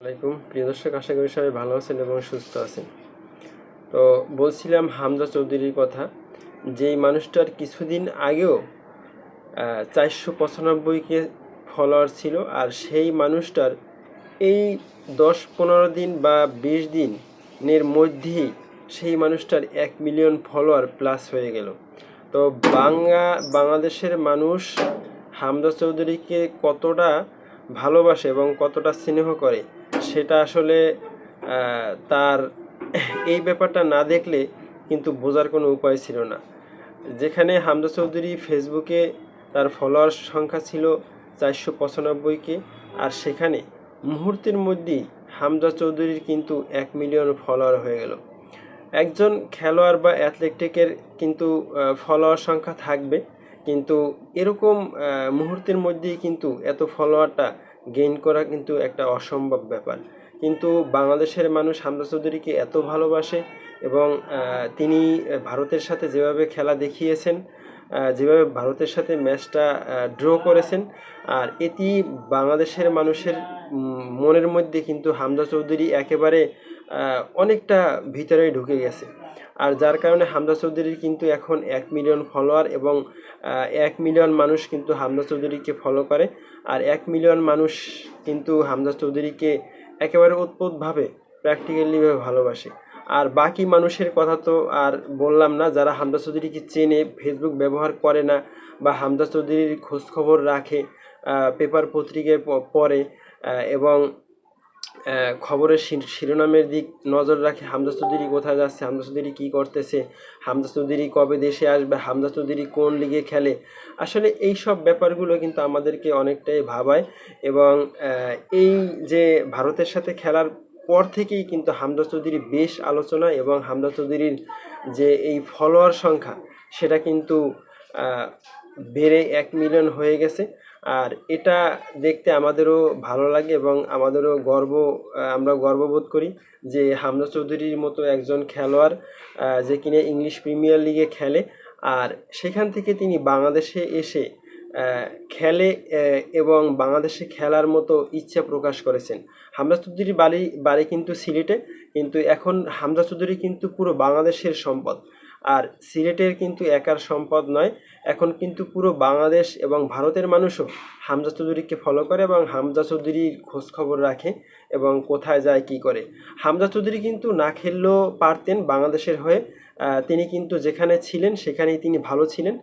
আসসালামাইকুম প্রিয় দর্শক, আশা করি সবাই ভালো আছেন এবং সুস্থ আছেন। তো বলছিলাম হামজা চৌধুরীর কথা, যেই মানুষটার কিছুদিন আগেও 495কে ফলোয়ার ছিল, আর সেই মানুষটার এই 10-15 দিন বা 20 দিনের মধ্যেই সেই মানুষটার 1 মিলিয়ন ফলোয়ার প্লাস হয়ে গেল। তো বাংলাদেশের মানুষ হামজা চৌধুরীকে কতটা ভালোবাসে এবং কতটা স্নেহ করে সেটা আসলে তার এই ব্যাপারটা না দেখলে কিন্তু বোঝার কোনো উপায় ছিল না। যেখানে হামজা চৌধুরী ফেসবুকে তার ফলোয়ার সংখ্যা ছিল 495কে, আর সেখানে মুহূর্তের মধ্যেই হামজা চৌধুরীর কিন্তু 1 মিলিয়ন ফলোয়ার হয়ে গেল। একজন খেলোয়াড় বা অ্যাথলেটিকের কিন্তু ফলোয়ার সংখ্যা থাকবে, কিন্তু এরকম মুহূর্তের মধ্যেই কিন্তু এত ফলোয়ারটা গেইন করা কিন্তু একটা অসম্ভব ব্যাপার। কিন্তু বাংলাদেশের মানুষ হামজা চৌধুরীকে এত ভালোবাসে এবং তিনি ভারতের সাথে যেভাবে খেলা দেখিয়েছেন, যেভাবে ভারতের সাথে ম্যাচটা ড্র করেছেন, আর এটি বাংলাদেশের মানুষের মনের মধ্যে কিন্তু হামজা চৌধুরী একেবারে অনেকটা ভিতরেই ঢুকে গেছে। আর যার কারণে হামজা চৌধুরীর কিন্তু এখন 1 মিলিয়ন ফলোয়ার এবং 1 মিলিয়ন মানুষ কিন্তু হামজা চৌধুরীকে ফলো করে। আর 1 মিলিয়ন মানুষ কিন্তু হামজা চৌধুরীকে একেবারে ওতপ্রোতভাবে প্র্যাকটিক্যালিভাবে ভালোবাসে। আর বাকি মানুষের কথা তো আর বললাম না, যারা হামজা চৌধুরীকে চেনে, ফেসবুক ব্যবহার করে না বা হামজা চৌধুরীর খোঁজখবর রাখে, পেপার পত্রিকায় পড়ে এবং খবরের শিরোনামের দিক নজর রাখে, হামজা চৌধুরী কোথায় যাচ্ছে, হামজা চৌধুরী কী করতেছে, হামজা চৌধুরী কবে দেশে আসবে, হামজা চৌধুরী কোন লিগে খেলে। আসলে এই সব ব্যাপারগুলো কিন্তু আমাদেরকে অনেকটাই ভাবায় এবং এই যে ভারতের সাথে খেলার পর থেকেই কিন্তু হামজা চৌধুরী বেশ আলোচনা এবং হামজা চৌধুরীর যে এই ফলোয়ার সংখ্যা সেটা কিন্তু বেড়ে 1 মিলিয়ন হয়ে গেছে। আর এটা দেখতে আমাদেরও ভালো লাগে এবং আমাদেরও আমরা গর্ববোধ করি যে হামজা চৌধুরীর মতো একজন খেলোয়াড় যে কিনা ইংলিশ প্রিমিয়ার লিগে খেলে, আর সেখান থেকে তিনি বাংলাদেশে এসে খেলে এবং বাংলাদেশে খেলার মতো ইচ্ছা প্রকাশ করেছেন। হামজা চৌধুরীর বাড়ি কিন্তু সিলেটে, কিন্তু এখন হামজা চৌধুরী কিন্তু পুরো বাংলাদেশের সম্পদ। আর সিলেটের কিন্তু একার সম্পদ নয়, এখন কিন্তু পুরো বাংলাদেশ এবং ভারতের মানুষও হামজা চৌধুরীকে ফলো করে এবং হামজা চৌধুরীর খোঁজখবর রাখে এবং কোথায় যায় কী করে। হামজা চৌধুরী কিন্তু না খেললেও পারতেন বাংলাদেশের হয়ে, তিনি কিন্তু যেখানে ছিলেন সেখানেই তিনি ভালো ছিলেন,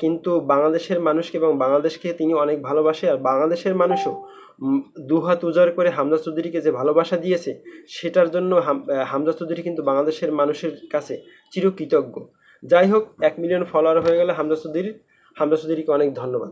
কিন্তু বাংলাদেশের মানুষকে এবং বাংলাদেশকে তিনি অনেক ভালোবাসে। আর বাংলাদেশের মানুষও দুহাত উজাড় করে হামজা চৌধুরীকে যে ভালোবাসা দিয়েছে সেটার জন্য হামজা চৌধুরী কিন্তু বাংলাদেশের মানুষের কাছে চিরকৃতজ্ঞ। যাই হোক, 1 মিলিয়ন ফলোয়ার হয়ে গেলে হামজা চৌধুরীকে অনেক ধন্যবাদ।